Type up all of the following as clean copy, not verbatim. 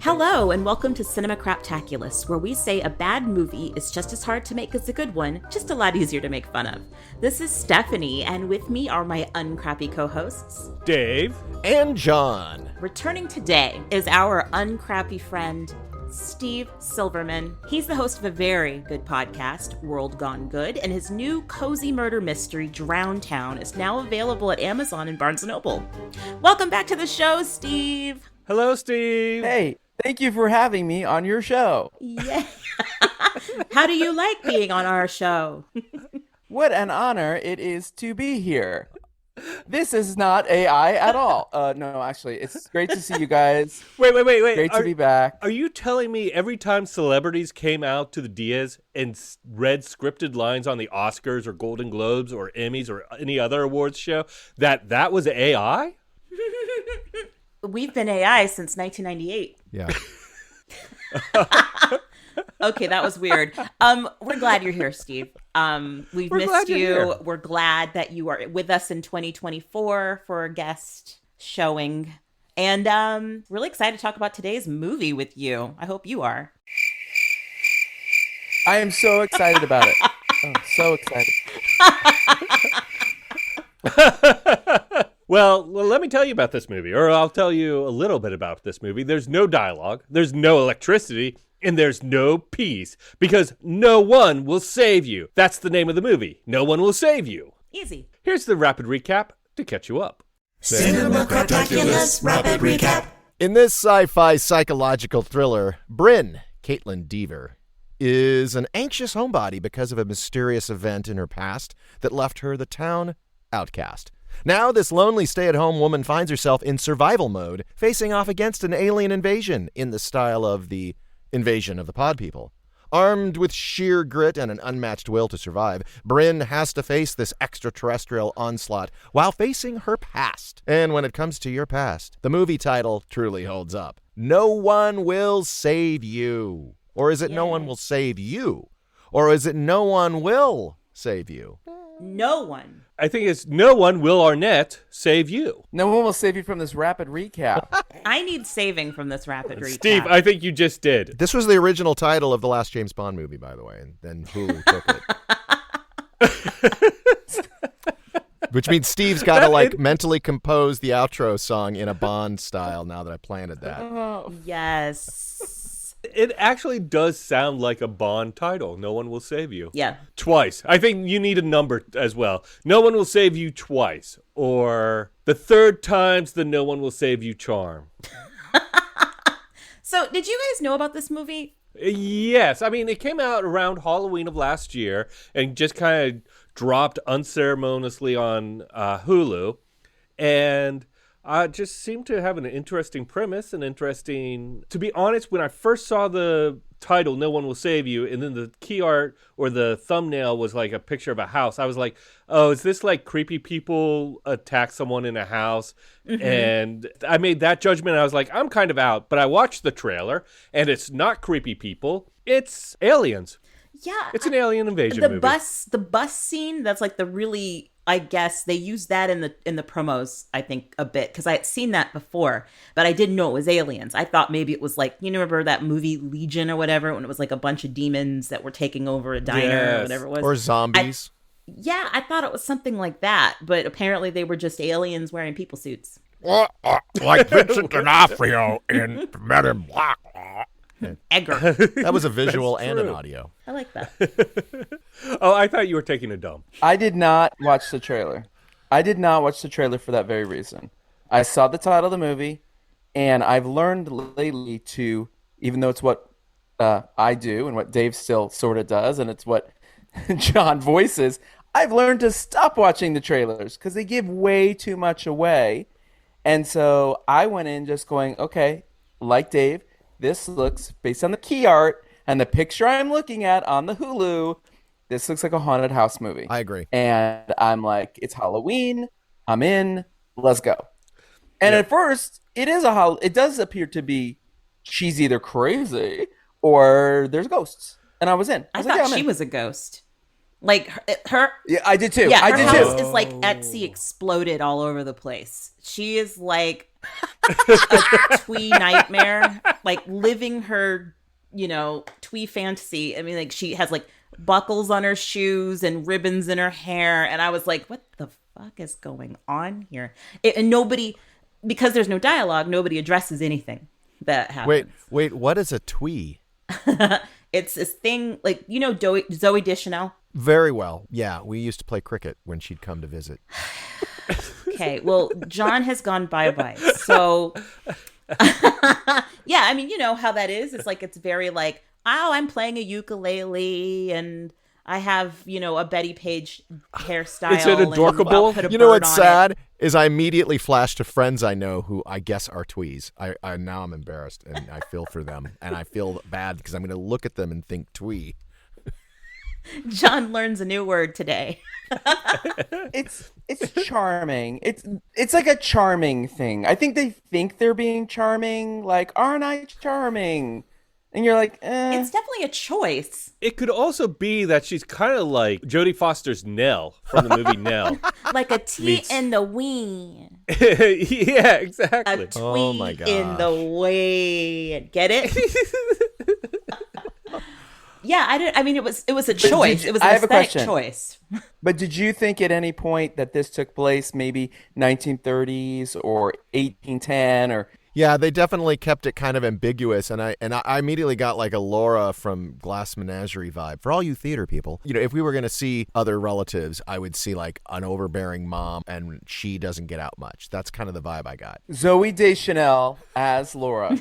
Hello, and welcome to Cinema Craptaculus, where we say a bad movie is just as hard to make as a good one, just a lot easier to make fun of. This is Stephanie, and with me are my uncrappy co-hosts, Dave and John. Returning today is our uncrappy friend, Steve Silverman. He's the host of a very good podcast, World Gone Good, and his new cozy murder mystery, Drown Town, is now available at Amazon and Barnes & Noble. Welcome back to the show, Steve. Hello, Steve. Hey, thank you for having me on your show. Yeah. How do you like being on our show? What an honor it is to be here. This is not AI at all. No, actually, it's great to see you guys. Wait. Great to be back. Are you telling me every time celebrities came out to the Diaz and read scripted lines on the Oscars or Golden Globes or Emmys or any other awards show that was AI? We've been AI since 1998. Yeah. Okay, that was weird. We're glad you're here, Steve. We've missed you. Here. We're glad that you are with us in 2024 for a guest showing. And really excited to talk about today's movie with you. I hope you are. I am so excited about it. Oh, so excited. Well, let me tell you about this movie, or I'll tell you a little bit about this movie. There's no dialogue, there's no electricity, and there's no peace, because no one will save you. That's the name of the movie. No one will save you. Easy. Here's the rapid recap to catch you up. Cinema Craptaculus Rapid Recap. In this sci-fi psychological thriller, Brynn, Kaitlyn Dever, is an anxious homebody because of a mysterious event in her past that left her the town outcast. Now, this lonely stay-at-home woman finds herself in survival mode, facing off against an alien invasion in the style of the Invasion of the Pod People. Armed with sheer grit and an unmatched will to survive, Brynn has to face this extraterrestrial onslaught while facing her past. And when it comes to your past, the movie title truly holds up. No one will save you. Or is it no one will save you? Or is it no one will save you? No one. I think it's no one will Arnett save you. No one will save you from this rapid recap. I need saving from this rapid recap. Steve, I think you just did. This was the original title of the last James Bond movie, by the way, and then Hulu took it. Which means Steve's got to, mentally compose the outro song in a Bond style now that I planted that. Oh. Yes. It actually does sound like a Bond title. No one will save you. Yeah. Twice. I think you need a number as well. No one will save you twice. Or the third time's the no one will save you charm. So, did you guys know about this movie? Yes. I mean, it came out around Halloween of last year and just kind of dropped unceremoniously on Hulu. And just seemed to have an interesting premise, to be honest, when I first saw the title, No One Will Save You, and then the key art or the thumbnail was like a picture of a house, I was like, oh, is this like creepy people attack someone in a house? Mm-hmm. And I made that judgment. I was like, I'm kind of out. But I watched the trailer, and it's not creepy people. It's aliens. Yeah. It's an alien invasion movie. The bus scene, that's like the really... I guess they used that in the promos, I think, a bit, because I had seen that before, but I didn't know it was aliens. I thought maybe it was like, you remember that movie Legion or whatever, when it was like a bunch of demons that were taking over a diner or whatever it was. Or zombies. I thought it was something like that, but apparently they were just aliens wearing people suits. Like Vincent D'Onofrio in Men in Black. Edgar. That was a visual and an audio. I like that. Oh, I thought you were taking a dump. I did not watch the trailer. I did not watch the trailer for that very reason. I saw the title of the movie, and I've learned lately to, even though it's what I do and what Dave still sort of does, and it's what John voices, I've learned to stop watching the trailers because they give way too much away. And so I went in just going, okay, like Dave, this looks, based on the key art and the picture I'm looking at on the Hulu, this looks like a haunted house movie. I agree. And I'm like, it's Halloween. I'm in. Let's go. And at first, it does appear to be she's either crazy or there's ghosts. And I was in. I thought she was a ghost. Like her. Yeah, I did too. Yeah, I her did house too. is like Etsy exploded all over the place. She is like a twee nightmare, like living her, twee fantasy. I mean, like she has like buckles on her shoes and ribbons in her hair. And I was like, what the fuck is going on here? And nobody, because there's no dialogue, nobody addresses anything that happens. Wait, what is a twee? It's this thing, like, Zoe Deschanel? Very well. Yeah, we used to play cricket when she'd come to visit. Okay, well, John has gone bye-bye. So, yeah, I mean, you know how that is. It's like, it's very like, oh, I'm playing a ukulele and I have, a Betty Page hairstyle. Is it adorkable? You know what's sad is I immediately flash to friends I know who I guess are twees. Now I'm embarrassed and I feel for them. And I feel bad because I'm going to look at them and think twee. John learns a new word today. It's charming. It's like a charming thing. I think they think they're being charming. Like, aren't I charming? And you're like, It's definitely a choice. It could also be that she's kind of like Jodie Foster's Nell from the movie Nell. Like a tea in the wind. Yeah, exactly. A tweet in the wind. Get it? Yeah, I mean, it was a choice. It was an aesthetic choice. But did you think at any point that this took place maybe 1930s or 1810 or? Yeah, they definitely kept it kind of ambiguous, and I immediately got like a Laura from Glass Menagerie vibe. For all you theater people, if we were going to see other relatives, I would see like an overbearing mom, and she doesn't get out much. That's kind of the vibe I got. Zoe Deschanel as Laura.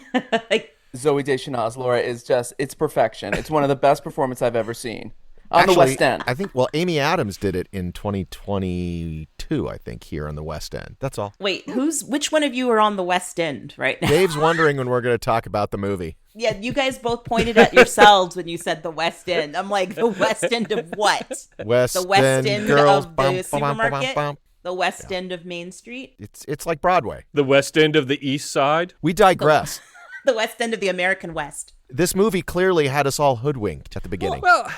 Zoe Deschanel as Laura is it's perfection. It's one of the best performances I've ever seen. On the West End. I think, Amy Adams did it in 2022, I think, here on the West End. That's all. Wait, which one of you are on the West End right now? Dave's wondering when we're going to talk about the movie. Yeah, you guys both pointed at yourselves when you said the West End. I'm like, the West End of what? The West End girls, of the supermarket? The West End of Main Street? It's like Broadway. The West End of the East Side? We digress. The West End of the American West. This movie clearly had us all hoodwinked at the beginning. Well,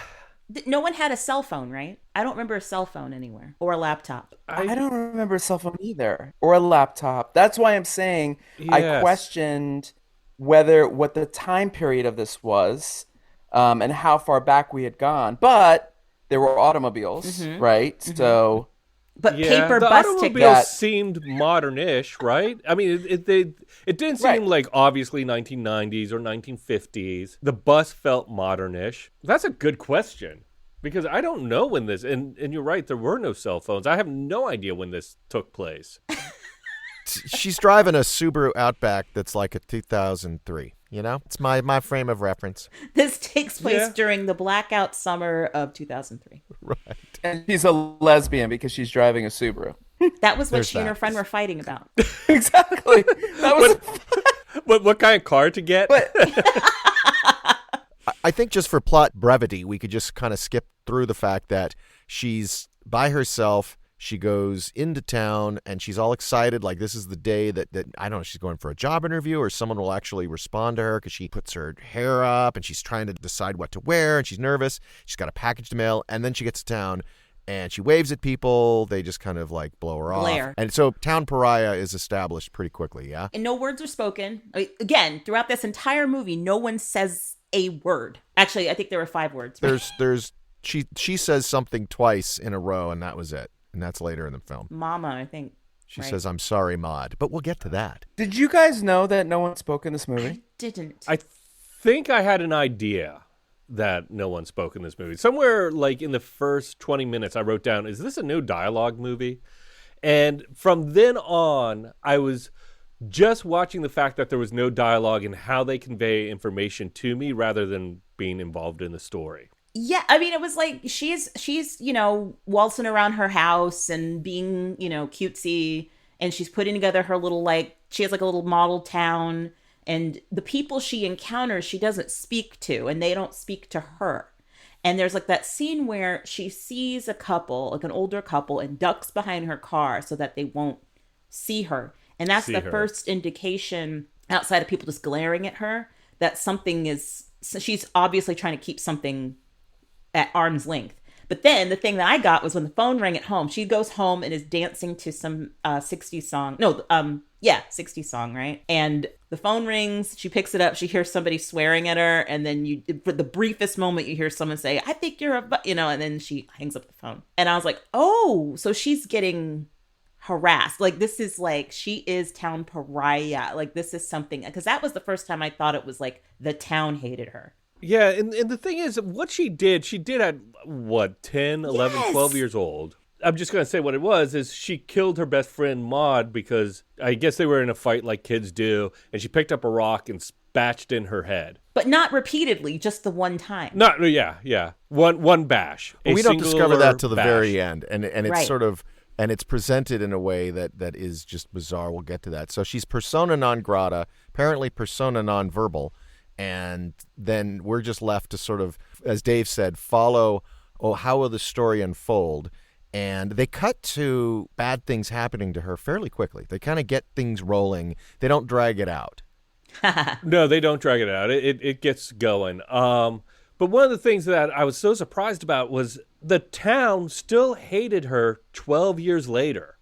no one had a cell phone, right? I don't remember a cell phone anywhere or a laptop. I don't remember a cell phone either or a laptop. That's why I'm saying yes. I questioned what the time period of this was and how far back we had gone. But there were automobiles, right? Mm-hmm. So... But paper the bus automobiles tickets seemed modern-ish, right? I mean, it didn't seem like obviously 1990s or 1950s. The bus felt modern-ish. That's a good question because I don't know when this, and you're right, there were no cell phones. I have no idea when this took place. She's driving a Subaru Outback that's like a 2003. It's my frame of reference. This takes place during the blackout summer of 2003. Right. And she's a lesbian because she's driving a Subaru. That was what she and her friend were fighting about. Exactly. That was what kind of car to get? I think just for plot brevity, we could just kind of skip through the fact that she's by herself. She goes into town and she's all excited. Like this is the day that I don't know, she's going for a job interview or someone will actually respond to her because she puts her hair up and she's trying to decide what to wear and she's nervous. She's got a package to mail and then she gets to town and she waves at people. They just kind of like blow her off. And so town pariah is established pretty quickly. Yeah. And no words are spoken. Again, throughout this entire movie, no one says a word. Actually, I think there were 5 words. She says something twice in a row and that was it. And that's later in the film. Mama, I think. She says, I'm sorry, Maud. But we'll get to that. Did you guys know that no one spoke in this movie? I didn't. I think I had an idea that no one spoke in this movie. Somewhere like in the first 20 minutes, I wrote down, is this a no dialogue movie? And from then on, I was just watching the fact that there was no dialogue and how they convey information to me rather than being involved in the story. Yeah, I mean, it was like she's waltzing around her house and being, cutesy, and she's putting together her little, she has like a little model town, and the people she encounters, she doesn't speak to, and they don't speak to her. And there's like that scene where she sees a couple, like an older couple, and ducks behind her car so that they won't see her. And that's the first indication, outside of people just glaring at her, that she's obviously trying to keep something at arm's length. But then the thing that I got was when the phone rang at home. She goes home and is dancing to some 60s song. No, Yeah, 60s song, right? And the phone rings, she picks it up, she hears somebody swearing at her, and then for the briefest moment, you hear someone say, I think you're and then she hangs up the phone. And I was like, oh, so she's getting harassed. Like, this is like, she is town pariah. Like, this is something, because that was the first time I thought it was like the town hated her. Yeah, and the thing is, what she did at, 10, 11, Yes. 12 years old. I'm just going to say what it was, is she killed her best friend, Maud, because I guess they were in a fight like kids do, and she picked up a rock and bashed in her head. But not repeatedly, just the one time. Yeah. One bash. Well, we don't discover that till the bash. very end, and it's Right. sort of, and it's presented in a way that is just bizarre. We'll get to that. So she's persona non grata, apparently persona non verbal, and then we're just left to sort of, as Dave said, follow, how will the story unfold? And they cut to bad things happening to her fairly quickly. They kind of get things rolling. They don't drag it out. No, they don't drag it out. It gets going. But one of the things that I was so surprised about was the town still hated her 12 years later.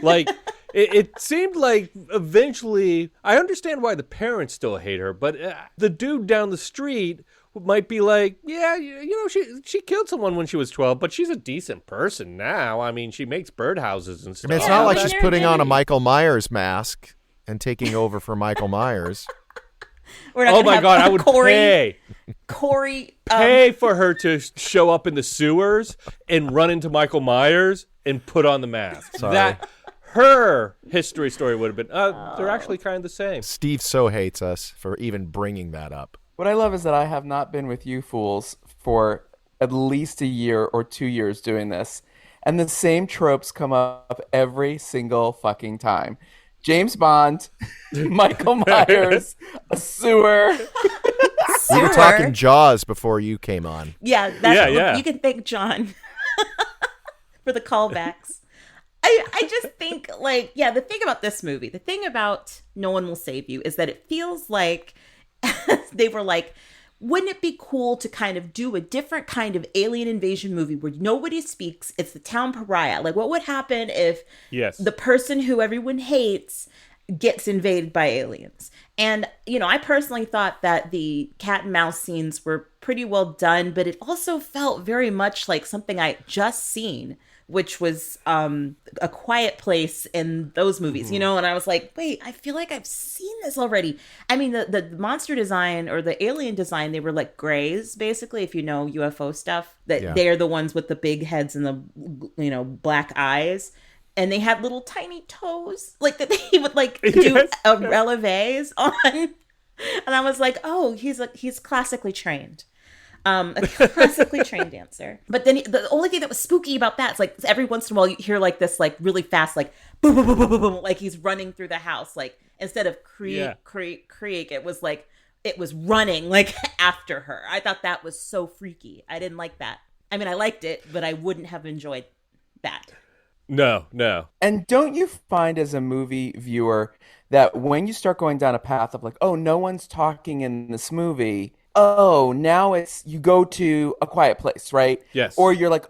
Like, it seemed like eventually, I understand why the parents still hate her, but the dude down the street might be like, yeah, she killed someone when she was 12, but she's a decent person now. I mean, she makes birdhouses and I stuff. mean, it's Yeah, not like but she's they're putting on a really- Michael Myers mask and taking over for Michael Myers. We're not Oh gonna my have God, I would Corey, pay for her to show up in the sewers and run into Michael Myers and put on the mask. Sorry. That her history story would have been, they're actually kind of the same. Steve so hates us for even bringing that up. What I love is that I have not been with you fools for at least a year or 2 years doing this, and the same tropes come up every single fucking time. James Bond, Michael Myers, a sewer. We were talking Jaws before you came on. Yeah, that's Yeah. You can thank John for the callbacks. I just think, like, the thing about this movie, the thing about No One Will Save You is that it feels like they were like, wouldn't it be cool to kind of do a different kind of alien invasion movie where nobody speaks, it's the town pariah? Like, what would happen if the person who everyone hates gets invaded by aliens? And, I personally thought that the cat and mouse scenes were pretty well done, but it also felt very much like something I just seen, which was A Quiet Place in those movies, and I was like, wait, I feel like I've seen this already. I mean, the monster design or the alien design, they were like grays, basically, if you know UFO stuff, that they're the ones with the big heads and the, black eyes. And they had little tiny toes, like that they would like do releves on. And I was like, oh, he's classically trained. A classically trained dancer. But then the only thing that was spooky about that is like every once in a while you hear like this like really fast like boom boom boom boom boom, boom like he's running through the house, like instead of creak, it was like it was running like after her. I thought that was so freaky. I didn't like that. I mean, I liked it, but I wouldn't have enjoyed that. No. And don't you find as a movie viewer that when you start going down a path of like, oh, no one's talking in this movie, oh, now you go to A Quiet Place, right? Yes. Or you're like,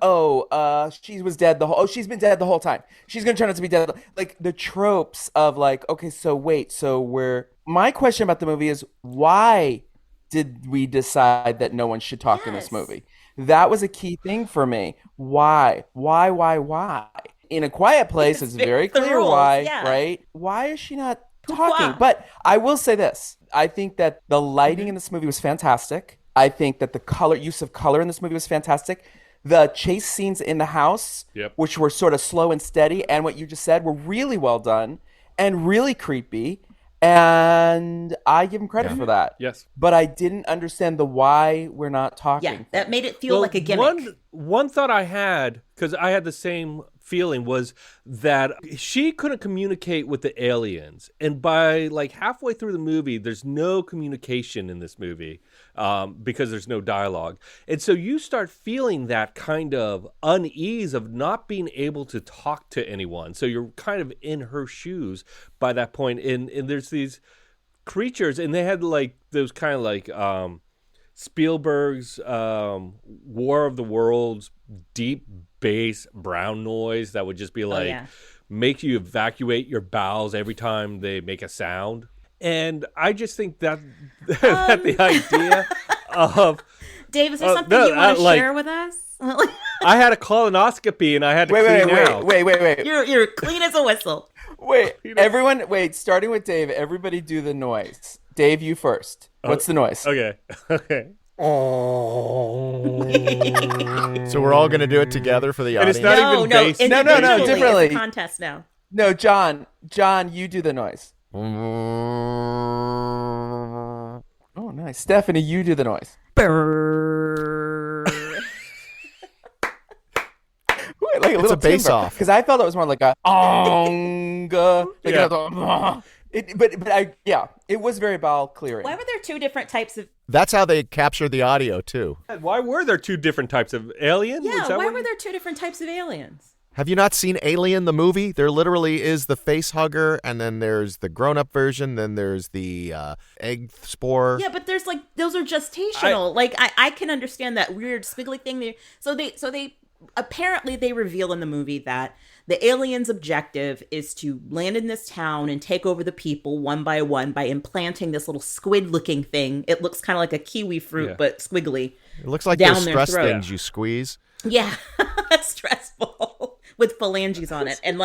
she's been dead the whole time. She's going to turn out to be dead. Like the tropes of like, okay, so wait, my question about the movie is, why did we decide that no one should talk in this movie? That was a key thing for me. Why? In A Quiet Place, it's very clear rules, why, right? Why is she not talking? But I will say this. I think that the lighting in this movie was fantastic. I think that the use of color in this movie was fantastic. The chase scenes in the house, which were sort of slow and steady, and what you just said were really well done and really creepy. And I give him credit for that. Yes. But I didn't understand the why we're not talking. Yeah, that made it feel like a gimmick. One thought I had, because I had the same feeling, was that she couldn't communicate with the aliens. And by like halfway through the movie, there's no communication in this movie because there's no dialogue. And so you start feeling that kind of unease of not being able to talk to anyone. So you're kind of in her shoes by that point. And there's these creatures, and they had like those kind of like Spielberg's War of the Worlds deep bass brown noise that would just be like make you evacuate your bowels every time they make a sound. And I just think that that the idea of Dave, is there something you want to like, share with us? I had a colonoscopy and I had to clean out. Wait. You're clean as a whistle. Wait, everyone, starting with Dave, everybody do the noise. Dave, you first. What's the noise? Okay. So we're all going to do it together for the And audience. it's not even based. No, Individually, differently. It's a contest now. No, John, you do the noise. Oh, nice. Stephanie, you do the noise. Like It's a bass off. Because I felt it was more like a onga. It was very bowel clearing. Why were there two different types of... That's how they captured the audio, too. Why were there two different types of alien? Yeah, why were there two different types of aliens? Have you not seen Alien, the movie? There literally is the face hugger, and then there's the grown-up version, then there's the egg spore. Yeah, but there's like, those are gestational. I can understand that weird squiggly thing. So they apparently they reveal in the movie that the aliens' objective is to land in this town and take over the people one by implanting this little squid-looking thing. It looks kind of like a kiwi fruit, but squiggly. It looks like down those their stress throat. things you squeeze. Yeah, that's stressful with phalanges on it, and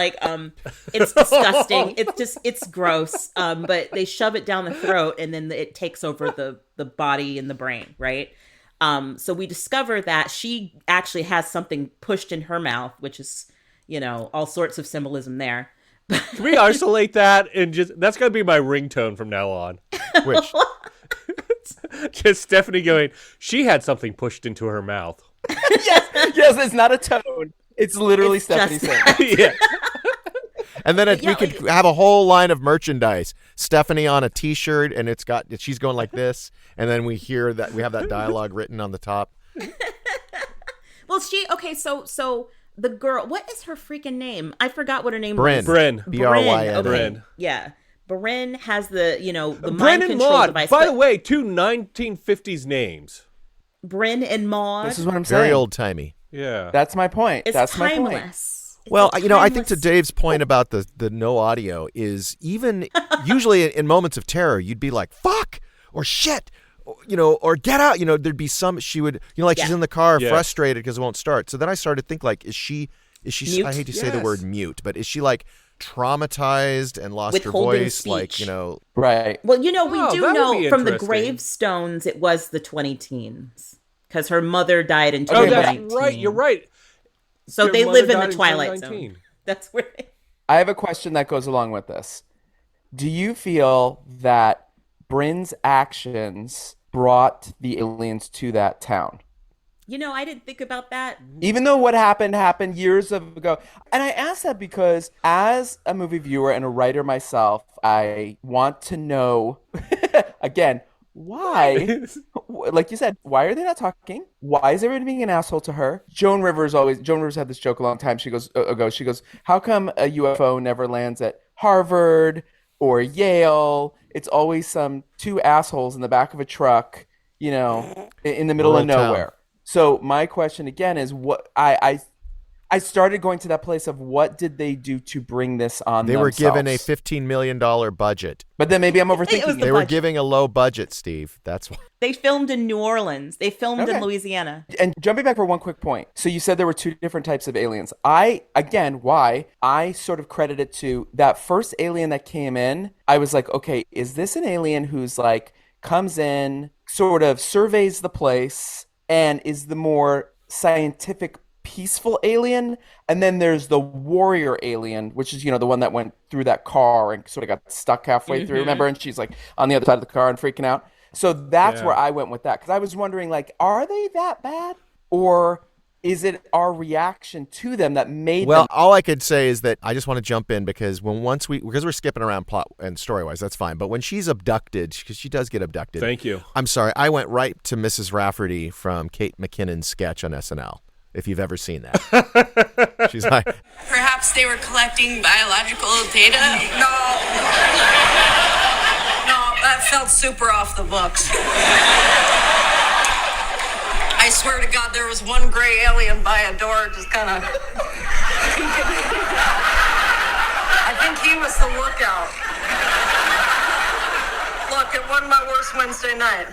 it's disgusting. It's gross. But they shove it down the throat, and then it takes over the body and the brain, right? So we discover that she actually has something pushed in her mouth, which is, all sorts of symbolism there. Can we isolate that and that's gonna be my ringtone from now on? Which? Just Stephanie going, she had something pushed into her mouth. yes, it's not a tone. It's literally Stephanie saying it. Yeah. And then we could have a whole line of merchandise. Stephanie on a T-shirt, and she's going like this, and then we hear that we have that dialogue written on the top. Well, so the girl, what is her freaking name? I forgot what her name Brynn. was. Brynn. Bryn. Okay. Brynn. Yeah. Brynn has the Brynn mind and control Maud, device. by the way, two 1950s names. Brynn and Maud. This is what I'm saying. Very old-timey. Yeah. That's my point. It's That's my point. timeless. It's Well, a I think to timeless- Dave's point about the no audio is even usually in moments of terror, you'd be like, fuck, or shit, or get out. There'd be she would, she's in the car frustrated because it won't start. So then I started to think, like, is she, Mute? I hate to say the Yes. word mute, but is she like traumatized and lost her Withholding voice? speech. Right. Well, we do that know would be from the interesting. gravestones it was the 20-teens because her mother died in Oh, 2019. that's right. You're right. So Your they mother live in died the in Twilight 2019. Zone. That's where. I have a question that goes along with this. Do you feel that Brynn's actions brought the aliens to that town? I didn't think about that. Even though what happened years ago. And I ask that because as a movie viewer and a writer myself, I want to know, again, why, like you said, why are they not talking? Why is everyone being an asshole to her? Joan Rivers had this joke a long time. She goes, how come a UFO never lands at Harvard or Yale? It's always some two assholes in the back of a truck, in the middle of Rural town. nowhere. So my question again is what I started going to that place of what did they do to bring this on They were themselves? given a $15 million budget. But then maybe I'm It was overthinking the it. They were budget. giving a low budget, Steve. That's why. They filmed in New Orleans. They filmed Okay. in Louisiana. And jumping back for one quick point. So you said there were two different types of aliens. I sort of credit it to that first alien that came in. I was like, okay, is this an alien who's like comes in, sort of surveys the place, and is the more scientific, peaceful alien? And then there's the warrior alien, which is, the one that went through that car and sort of got stuck halfway through, remember? And she's like on the other side of the car and freaking out. So that's where I went with that. Because I was wondering, like, are they that bad? Or is it our reaction to them that made Well, them? all I could say is that I just want to jump in because because we're skipping around plot and story wise, that's fine. But when she's abducted, because she does get abducted. Thank you. I'm sorry, I went right to Mrs. Rafferty from Kate McKinnon's sketch on SNL. If you've ever seen that, she's like, Perhaps they were collecting biological data? No, that felt super off the books. I swear to God, there was one gray alien by a door just kind of... think he was the lookout. Look, it wasn't my worst Wednesday night.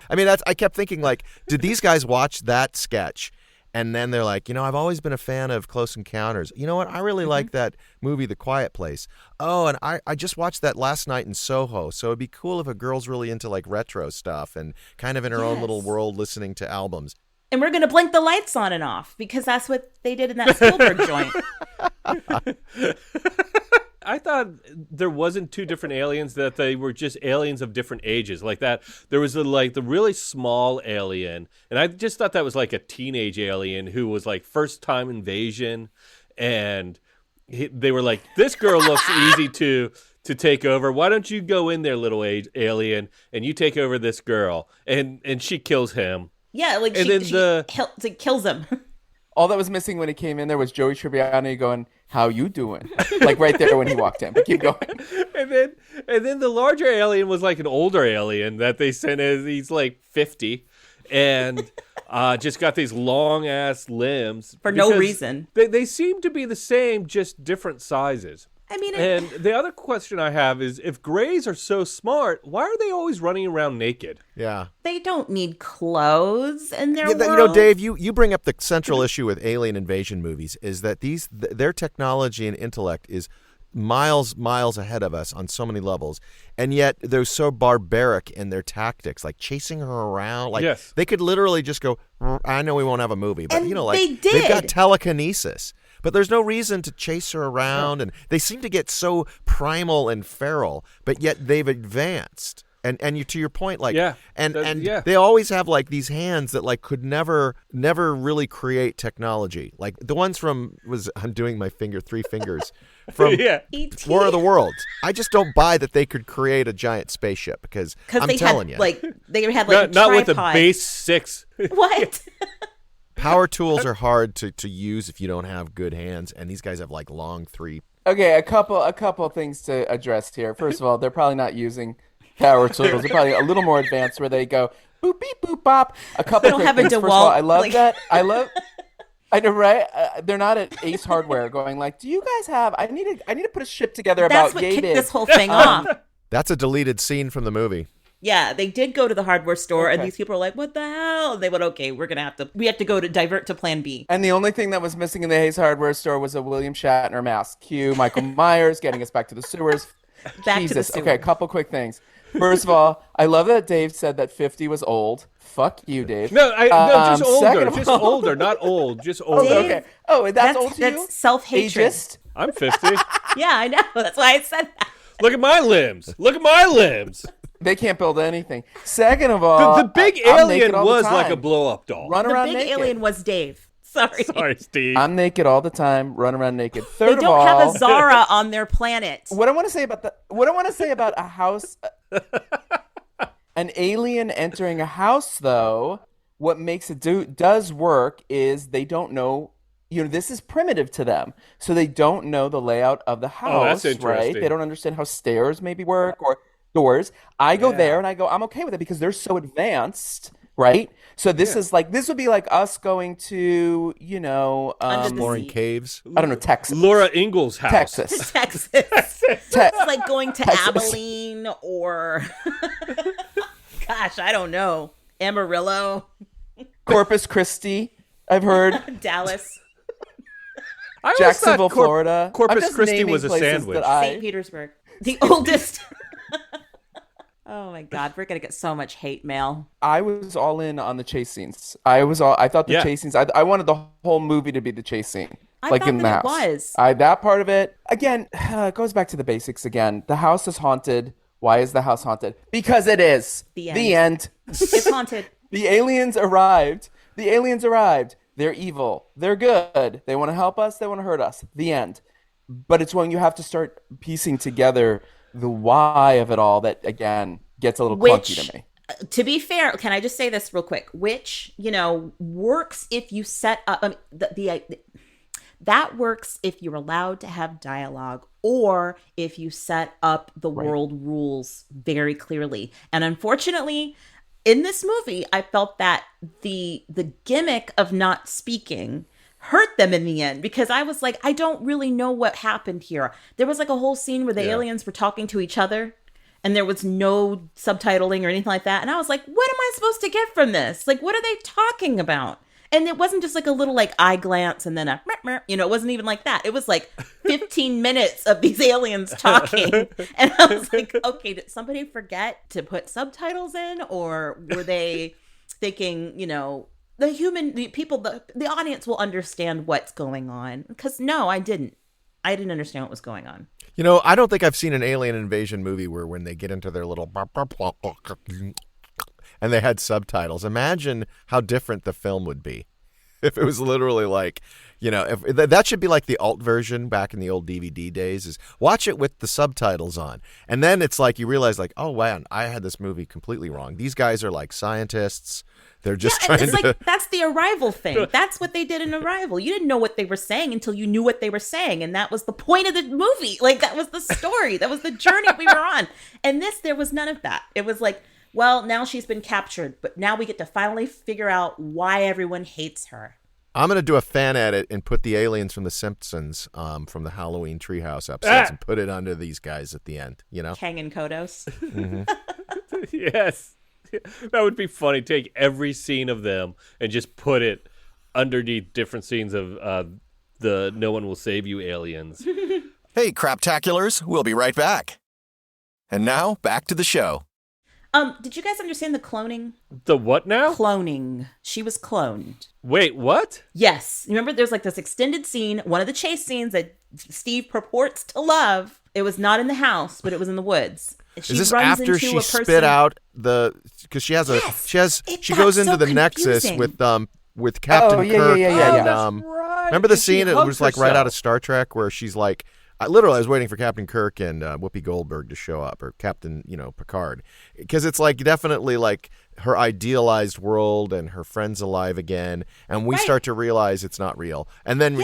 I mean, I kept thinking, like, did these guys watch that sketch? And then they're like, I've always been a fan of Close Encounters. You know what? I really like that movie, The Quiet Place. Oh, and I just watched that last night in Soho. So it'd be cool if a girl's really into like retro stuff and kind of in her own little world listening to albums. And we're going to blink the lights on and off because that's what they did in that Spielberg joint. I thought there wasn't two different aliens, that they were just aliens of different ages. Like that, there was the really small alien, and I just thought that was like a teenage alien who was like first time invasion, and they were like, this girl looks easy to take over. Why don't you go in there, little alien, and you take over this girl, and she kills him. Yeah, like and she kills him. All that was missing when he came in there was Joey Tribbiani going, "How you doing?" Like right there when he walked in. But keep going. And then the larger alien was like an older alien that they sent as he's like 50 and just got these long ass limbs for no reason. They seem to be the same, just different sizes. I mean, and the other question I have is, if Greys are so smart, why are they always running around naked? Yeah. They don't need clothes in their world. Dave, you bring up the central issue with alien invasion movies is that their technology and intellect is miles ahead of us on so many levels, and yet they're so barbaric in their tactics, like chasing her around. Like they could literally just go, I know we won't have a movie, but they've got telekinesis. But there's no reason to chase her around, and they seem to get so primal and feral, but yet they've advanced. And you, to your point, like, they always have like these hands that like could never really create technology. Like the ones from I'm doing my three fingers from War of the Worlds. I just don't buy that they could create a giant spaceship because I'm telling you, they had like not with a base 6. What? Power tools are hard to use if you don't have good hands, and these guys have like long 3. Okay, a couple things to address here. First of all, they're probably not using power tools. They're probably a little more advanced where they go boop beep boop bop. A couple quick things. First of all, I love that. I know, right? They're not at Ace Hardware going like, do you guys have? I need to put a ship together about That's what kicked Yadid. this whole thing off. That's a deleted scene from the movie. Yeah, they did go to the hardware store, and these people are like, "What the hell?" And they went, "Okay, we have to go to divert to Plan B." And the only thing that was missing in the Ace Hardware store was a William Shatner mask. Cue Michael Myers getting us back to the sewers. Jesus. Okay, a couple quick things. First of all, I love that Dave said that 50 was old. Fuck you, Dave. No, just older. Just older, not old. Just older. Dave, okay. Oh, that's old to you? That's self-hatred. Ageist? I'm 50. Yeah, I know. That's why I said that. Look at my limbs. They can't build anything. Second of all, the big alien was like a blow-up doll. Run around naked. The big alien was Dave. Sorry, Steve. I'm naked all the time. Run around naked. Third they don't have a Zara on their planet. What I want to say about a house, an alien entering a house, though, what makes it does work is they don't know. This is primitive to them, so they don't know the layout of the house. Oh, that's interesting. Right? They don't understand how stairs maybe work or doors. I go there and I go, I'm okay with it because they're so advanced, right? So this would be like us going to, exploring caves. I don't know, Texas. Laura Ingalls' house. Texas. It's like going to Abilene or, gosh, I don't know, Amarillo, Corpus Christi. I've heard Dallas. Jacksonville, Florida. Corpus Christi was a sandwich. St. Petersburg. The oldest. Oh my God, we're gonna get so much hate mail. I was all in on the chase scenes. I thought the chase scenes. I wanted the whole movie to be the chase scene, like in the house. It was. That part of it. Again, it goes back to the basics again. The house is haunted. Why is the house haunted? Because it is. The end. It's haunted. The aliens arrived. They're evil. They're good. They want to help us. They want to hurt us. The end. But it's when you have to start piecing together the why of it all that, again, gets a little clunky to me. To be fair, can I just say this real quick? Which, works if you set up that works if you're allowed to have dialogue or if you set up the world rules very clearly. And unfortunately, in this movie, I felt that the gimmick of not speaking hurt them in the end, because I was like, I don't really know what happened here. There was like a whole scene where the aliens were talking to each other and there was no subtitling or anything like that. And I was like, what am I supposed to get from this? Like, what are they talking about? And it wasn't just like a little like eye glance and then a, it wasn't even like that. It was like 15 minutes of these aliens talking. And I was like, okay, did somebody forget to put subtitles in? Or were they thinking, the audience will understand what's going on? Because no, I didn't understand what was going on. I don't think I've seen an alien invasion movie where when they get into their little and they had subtitles. Imagine how different the film would be if it was literally like, if that should be like the alt version back in the old DVD days, is watch it with the subtitles on. And then it's like you realize like, oh, wow, I had this movie completely wrong. These guys are like scientists. They're just trying to... like, that's the Arrival thing. That's what they did in Arrival. You didn't know what they were saying until you knew what they were saying. And that was the point of the movie. Like, that was the story. That was the journey we were on. And there was none of that. It was like, well, now she's been captured, but now we get to finally figure out why everyone hates her. I'm going to do a fan edit and put the aliens from The Simpsons from the Halloween Treehouse episodes and put it under these guys at the end, Kang and Kodos. Mm-hmm. Yes. That would be funny. Take every scene of them and just put it underneath different scenes of the No One Will Save You aliens. Hey, Craptaculars, we'll be right back. And now, back to the show. Did you guys understand the cloning? The what now? Cloning. She was cloned. Wait, what? Yes. Remember, there's like this extended scene, one of the chase scenes that Steve purports to love. It was not in the house, but it was in the woods. Is this after she spit out because she has she goes into the Nexus with Captain Kirk. Yeah. Remember the scene? It was like right out of Star Trek where she's like, I was waiting for Captain Kirk and Whoopi Goldberg to show up, or Captain, Picard, because it's like definitely like her idealized world and her friend's alive again, and we start to realize it's not real. And then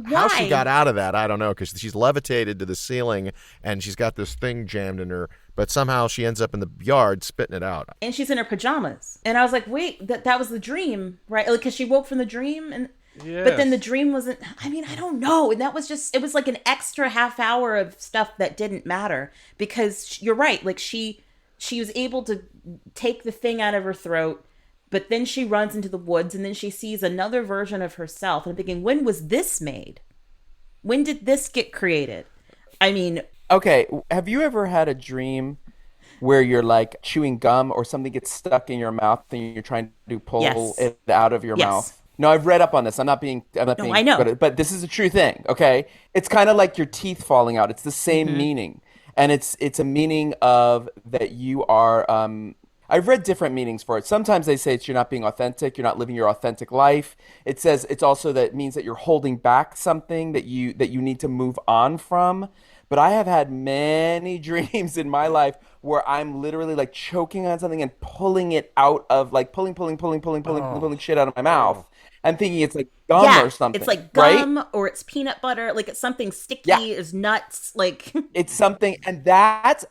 how she got out of that, I don't know, because she's levitated to the ceiling and she's got this thing jammed in her, but somehow she ends up in the yard spitting it out. And she's in her pajamas. And I was like, wait, that was the dream, right? Because she woke from the dream and... Yes. But then the dream wasn't, I don't know. And that was it was like an extra half hour of stuff that didn't matter, because you're right. Like she was able to take the thing out of her throat, but then she runs into the woods and then she sees another version of herself. And I'm thinking, when was this made? When did this get created? Okay. Have you ever had a dream where you're like chewing gum or something gets stuck in your mouth and you're trying to pull it out of your mouth? No, I've read up on this. I'm not being. I know. But this is a true thing. Okay, it's kind of like your teeth falling out. It's the same meaning, and it's a meaning of that you are. I've read different meanings for it. Sometimes they say you're not being authentic. You're not living your authentic life. It says it's also that it means that you're holding back something that you need to move on from. But I have had many dreams in my life where I'm literally like choking on something and pulling it out of like pulling shit out of my mouth. I'm thinking it's like gum or something. It's like gum, right? or it's peanut butter. Like it's something sticky, is nuts. Like it's something, and that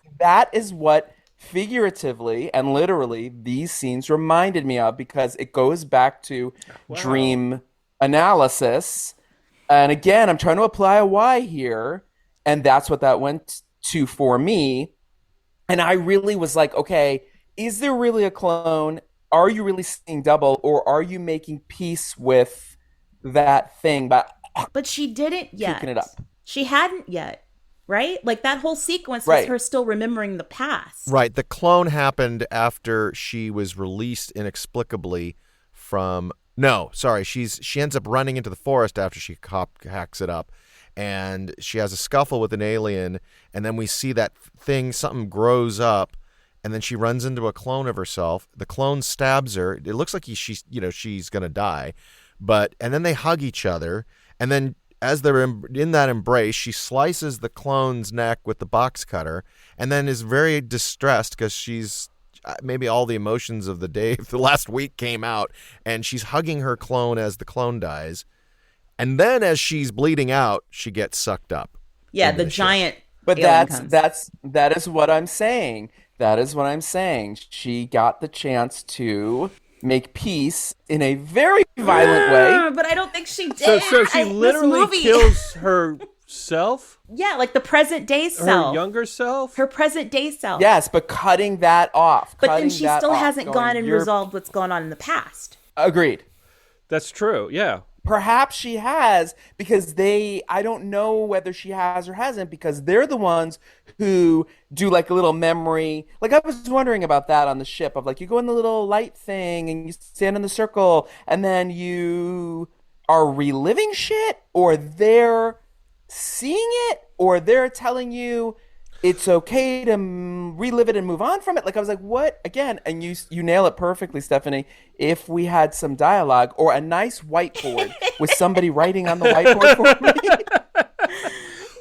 is what figuratively and literally these scenes reminded me of, because it goes back to dream analysis. And again, I'm trying to apply a why here, and that's what that went to for me. And I really was like, okay, is there really a clone? Are you really seeing double, or are you making peace with that thing? But she didn't yet. Puking it up. She hadn't yet, right? Like that whole sequence was her still remembering the past. Right. The clone happened after she was released inexplicably from... No, sorry. She ends up running into the forest after she hacks it up. And she has a scuffle with an alien. And then we see that thing, something grows up. And then she runs into a clone of herself. The clone stabs her. It looks like she's going to die. And then they hug each other. And then as they're in that embrace, she slices the clone's neck with the box cutter, and then is very distressed because she's maybe all the emotions of the day, the last week came out, and she's hugging her clone as the clone dies. And then as she's bleeding out, she gets sucked up. Yeah, the giant. But that is what I'm saying. That is what I'm saying. She got the chance to make peace in a very violent way. But I don't think she did. So she literally kills herself? Yeah, like the present day self. Her younger self? Her present day self. Yes, but cutting that off. But then she still hasn't gone and resolved what's going on in the past. Agreed. That's true, yeah. Perhaps she has, because I don't know whether she has or hasn't, because they're the ones who do like a little memory. Like, I was wondering about that on the ship of like, you go in the little light thing and you stand in the circle and then you are reliving shit, or they're seeing it, or they're telling you it's okay to relive it and move on from it. Like, I was like, what? Again, and you nail it perfectly, Stephanie. If we had some dialogue or a nice whiteboard with somebody writing on the whiteboard for me.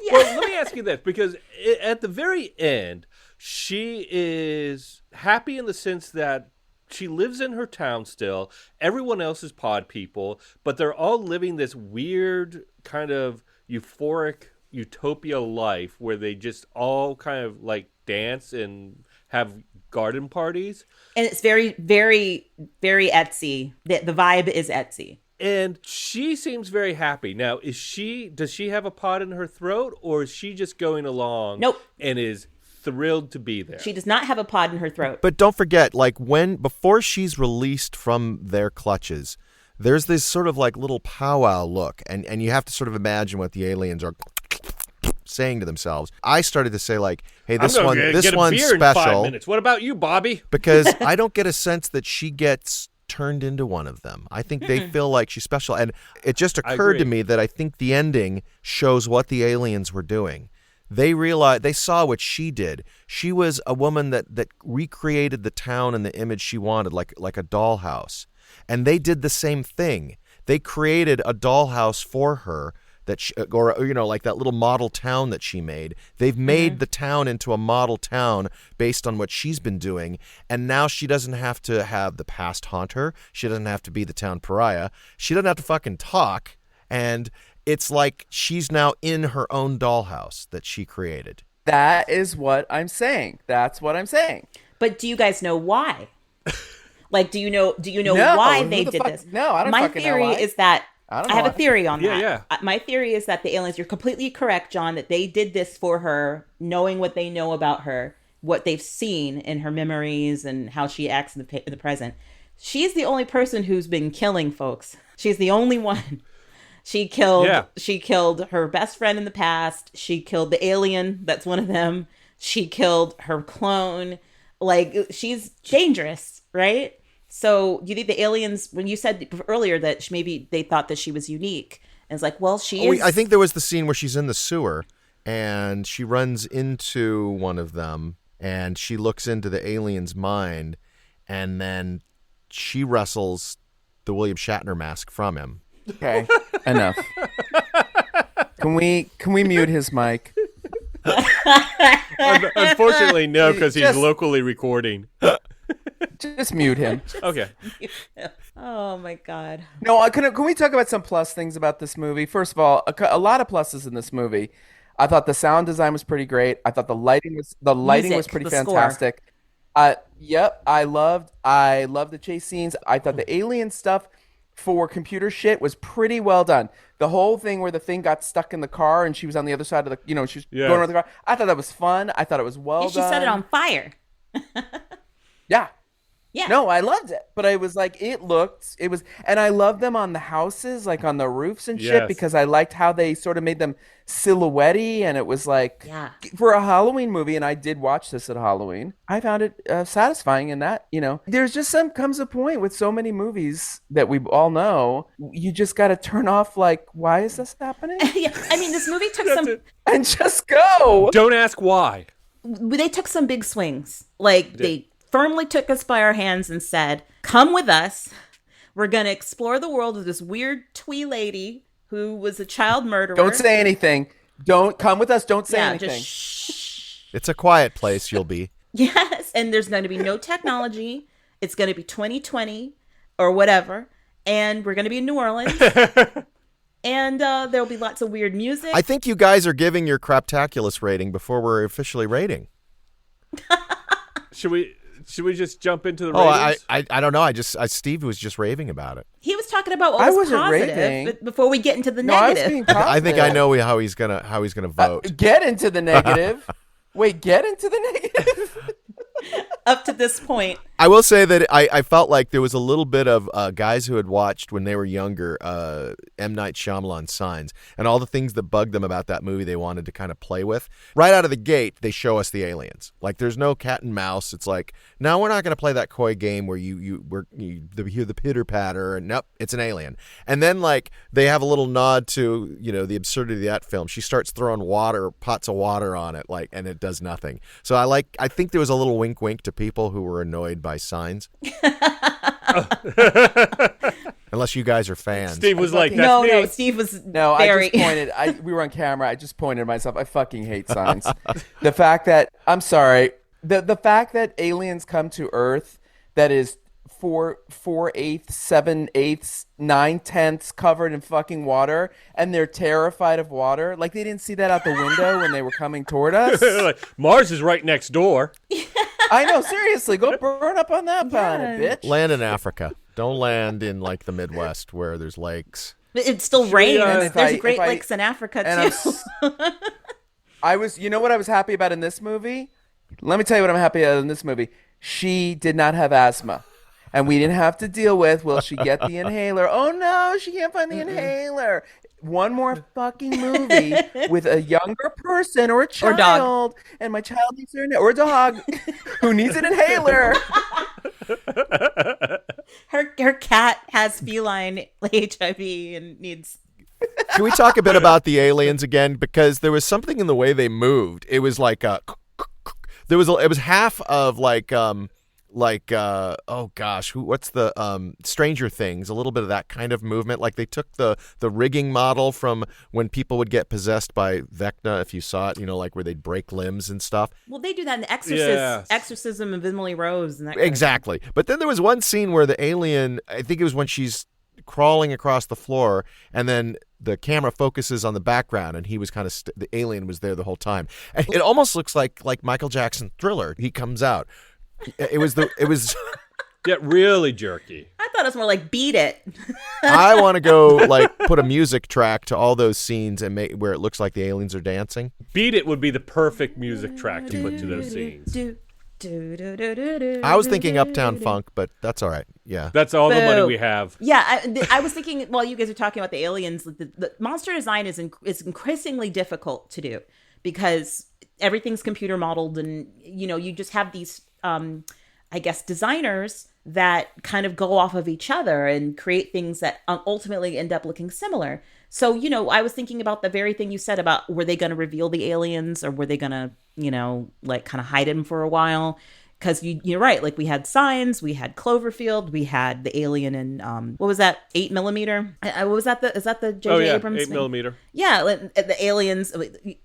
Well, let me ask you this, because at the very end, she is happy in the sense that she lives in her town still. Everyone else is pod people, but they're all living this weird kind of euphoric utopia life where they just all kind of like dance and have garden parties. And it's very, very, very Etsy. The vibe is Etsy. And she seems very happy. Now, does she have a pot in her throat, or is she just going along Nope. and is thrilled to be there? She does not have a pod in her throat. But don't forget, like before she's released from their clutches, there's this sort of like little powwow look, and you have to sort of imagine what the aliens are saying to themselves. I started to say like, hey, this one's special. In 5 minutes. What about you, Bobby? Because I don't get a sense that she gets turned into one of them. I think they feel like she's special. And it just occurred to me that I think the ending shows what the aliens were doing. They saw what she did. She was a woman that recreated the town in the image she wanted, like a dollhouse. And they did the same thing. They created a dollhouse for her like that little model town that she made. They've made the town into a model town based on what she's been doing. And now she doesn't have to have the past haunt her. She doesn't have to be the town pariah. She doesn't have to fucking talk. And it's like she's now in her own dollhouse that she created. That is what I'm saying. That's what I'm saying. But do you guys know why? Like, do you know No, why who they the did fuck- this? no, I don't My fucking know theory why. is that I don't I have know a why. theory on that. Yeah. My theory is that the aliens, you're completely correct, John, that they did this for her, knowing what they know about her, what they've seen in her memories and how she acts in the present. She's the only person who's been killing folks. She's the only one. She killed her best friend in the past. She killed the alien. That's one of them. She killed her clone. Like, she's dangerous, right? So do you think the aliens, when you said earlier that maybe they thought that she was unique, and it's like, well, she is. I think there was the scene where she's in the sewer and she runs into one of them and she looks into the alien's mind, and then she wrestles the William Shatner mask from him. Okay, enough. Can we mute his mic? Unfortunately, no, because he's locally recording. Just mute him. Okay. Oh my God. No, can we talk about some plus things about this movie? First of all, a lot of pluses in this movie. I thought the sound design was pretty great. I thought the lighting was pretty fantastic. Yep, I loved the chase scenes. I thought the alien stuff for computer shit was pretty well done. The whole thing where the thing got stuck in the car and she was on the other side of the, she was going around the car. I thought that was fun. I thought it was well done. She set it on fire. Yeah. Yeah. No, I loved it. But I was like, and I loved them on the houses, like on the roofs and shit, because I liked how they sort of made them silhouette-y, and it was like, for a Halloween movie, and I did watch this at Halloween, I found it satisfying in that, there's just comes a point with so many movies that we all know, you just got to turn off, like, why is this happening? Yeah. I mean, this movie took and just go. Don't ask why. They took some big swings. Like, they firmly took us by our hands and said, come with us. We're going to explore the world of this weird twee lady who was a child murderer. Don't say anything. Don't come with us. Don't say anything. Just shh. It's a quiet place you'll be. Yes. And there's going to be no technology. It's going to be 2020 or whatever. And we're going to be in New Orleans. And there'll be lots of weird music. I think you guys are giving your Craptaculus rating before we're officially rating. Should we should we just jump into the Oh, ratings? I don't know. Steve was just raving about it. He was talking about what I was wasn't positive raving. before we get into the No, I was negative. being positive. I think I know how he's gonna vote. Get into the negative. Wait, get into the negative? Up to this point. I will say that I felt like there was a little bit of guys who had watched when they were younger M. Night Shyamalan Signs, and all the things that bugged them about that movie they wanted to kind of play with. Right out of the gate, they show us the aliens. Like, there's no cat and mouse. It's like, no, we're not going to play that coy game where you hear the pitter patter, and nope, it's an alien. And then, like, they have a little nod to, the absurdity of that film. She starts throwing pots of water on it, like, and it does nothing. So I think there was a little wink to people who were annoyed by Signs. Unless you guys are fans. Steve was like, that's No, me. no, Steve was No, very... I just pointed. We were on camera. I just pointed at myself. I fucking hate Signs. The fact that, I'm sorry, the fact that aliens come to Earth that is 4/8, 7/8, 9/10 covered in fucking water, and they're terrified of water. Like, they didn't see that out the window when they were coming toward us. Like, Mars is right next door. I know, seriously, go burn up on that planet, bitch. Land in Africa. Don't land in, like, the Midwest where there's lakes. It still rains. And There's Great Lakes in Africa, and too. You know what I was happy about in this movie? Let me tell you what I'm happy about in this movie. She did not have asthma. And we didn't have to deal with, will she get the inhaler? Oh, no, she can't find the inhaler. One more fucking movie with a younger person or a child. Or dog. And my child needs their inhaler. Or a dog who needs an inhaler. Her cat has feline HIV and needs... Can we talk a bit about the aliens again? Because there was something in the way they moved. It was like it was half of oh gosh, what's the Stranger Things, a little bit of that kind of movement. Like, they took the rigging model from when people would get possessed by Vecna, if you saw it, like where they'd break limbs and stuff. Well, they do that in the Yes. Exorcism of Emily Rose. And that Exactly. But then there was one scene where the alien, I think it was when she's crawling across the floor, and then the camera focuses on the background, and he was kind of the alien was there the whole time. And it almost looks like Michael Jackson Thriller. He comes out. It was Get really jerky. I thought it was more like Beat It. I want to go, like, put a music track to all those scenes and make where it looks like the aliens are dancing. Beat It would be the perfect music track to put to those scenes. I was thinking Uptown Funk, but that's all right. Yeah. That's all the money Boo. we have. Yeah, I was thinking, while you guys are talking about the aliens, the monster design is increasingly difficult to do because everything's computer modeled, and you just have these I guess designers that kind of go off of each other and create things that ultimately end up looking similar. So, I was thinking about the very thing you said about, were they going to reveal the aliens, or were they going to, like, kind of hide them for a while? Because you're right. Like, we had Signs, we had Cloverfield, we had the alien in, what was that, 8mm? What was that? Is that the J.J. Abrams 8mm. Yeah, the aliens.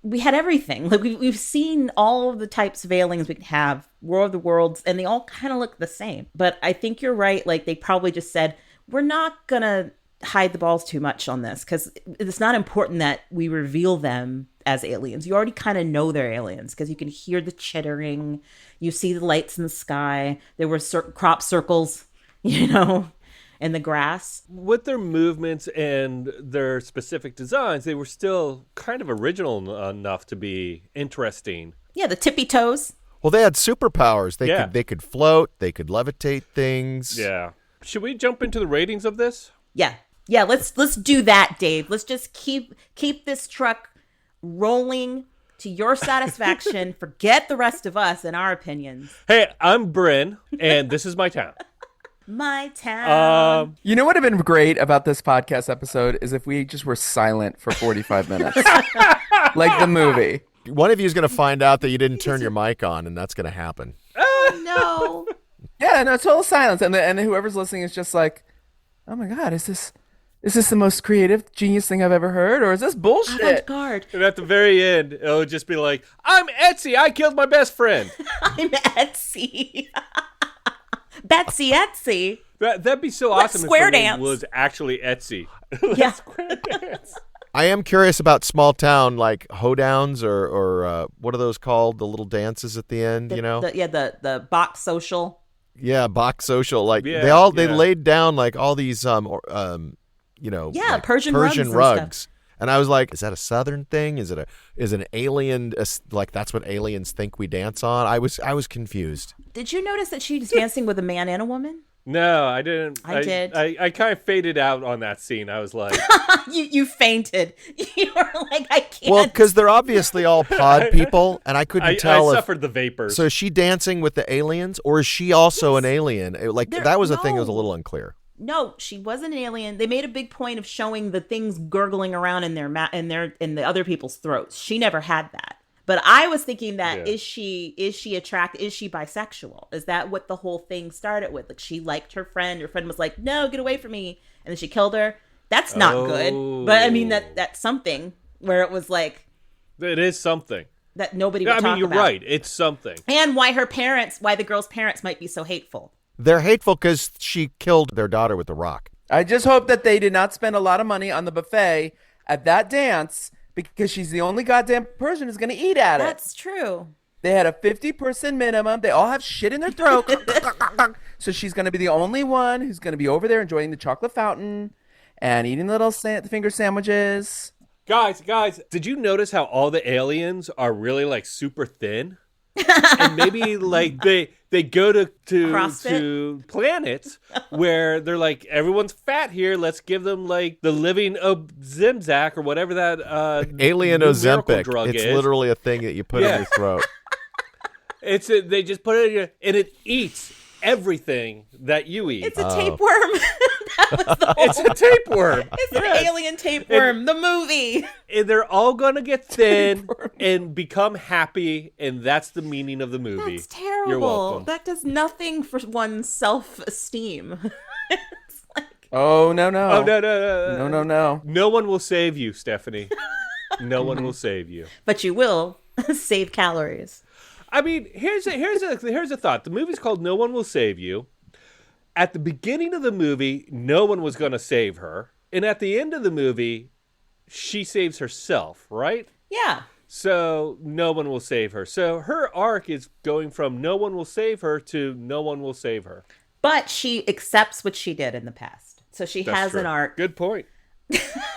We had everything. Like, we've seen all of the types of aliens we could have, War of the Worlds, and they all kind of look the same. But I think you're right. Like, they probably just said, we're not going to hide the balls too much on this, because it's not important that we reveal them as aliens. You already kind of know they're aliens because you can hear the chittering, you see the lights in the sky, there were crop circles, in the grass. With their movements and their specific designs, they were still kind of original enough to be interesting. Yeah, the tippy toes. Well, they had superpowers. Yeah. They could float, they could levitate things. Yeah. Should we jump into the ratings of this? Yeah, let's do that, Dave. Let's just keep this truck rolling to your satisfaction. Forget the rest of us and our opinions. Hey, I'm Brynn, and this is my town. My town. You know what would have been great about this podcast episode is if we just were silent for 45 minutes. Like the movie. One of you is going to find out that you didn't turn your mic on, and that's going to happen. No. Yeah, no, total silence. And whoever's listening is just like, oh my God, is this the most creative, genius thing I've ever heard? Or is this bullshit? Avant-garde. And at the very end, it'll just be like, I'm Etsy. I killed my best friend. I'm Etsy. Betsy Etsy. That'd be so Like awesome Square if her name Dance. was actually Etsy. Yeah. Square Dance. I am curious about small town like hoedowns or what are those called? The little dances at the end, the box social. Yeah, Bach social. Like Yeah, they laid down like all these Persian Persian rugs. And I was like, is that a Southern thing? Is an alien like that's what aliens think we dance on? I was confused. Did you notice that she's dancing with a man and a woman? No, I didn't. I did. I kind of faded out on that scene. I was like, you fainted. You were like, I can't. Well, because they're obviously all pod people, and I couldn't tell. I suffered the vapors. So is she dancing with the aliens, or is she also an alien? That was the thing that was a little unclear. No, she wasn't an alien. They made a big point of showing the things gurgling around in the other people's throats. She never had that. But I was thinking that is she attracted? Is she bisexual? Is that what the whole thing started with? Like she liked her friend. Her friend was like, "No, get away from me," and then she killed her. That's not good. But I mean that's something where it was like it is something that nobody would talk about. I mean, you're right. It's something. And why the girl's parents might be so hateful. They're hateful because she killed their daughter with the rock. I just hope that they did not spend a lot of money on the buffet at that dance because she's the only goddamn person who's going to eat at it. That's true. They had a 50% minimum. They all have shit in their throat. So she's going to be the only one who's going to be over there enjoying the chocolate fountain and eating little finger sandwiches. Guys, did you notice how all the aliens are really like super thin? And maybe like they go to planets where they're like, everyone's fat here. Let's give them like the living Zimzak or whatever that alien Ozempic drug is. Literally a thing that you put in your throat. They just put it in your, and it eats everything that you eat. It's a tapeworm. It's a tapeworm. It's an alien tapeworm. The movie. And they're all gonna get thin and become happy, and that's the meaning of the movie. That's terrible. You're welcome. That does nothing for one's self-esteem. It's like, oh no! Oh no! No! No one will save you, Stephanie. No one will save you. But you will save calories. I mean, here's a thought. The movie's called No One Will Save You. At the beginning of the movie, no one was going to save her. And at the end of the movie, she saves herself, right? Yeah. So no one will save her. So her arc is going from no one will save her to no one will save her. But she accepts what she did in the past. So she has an arc. Good point.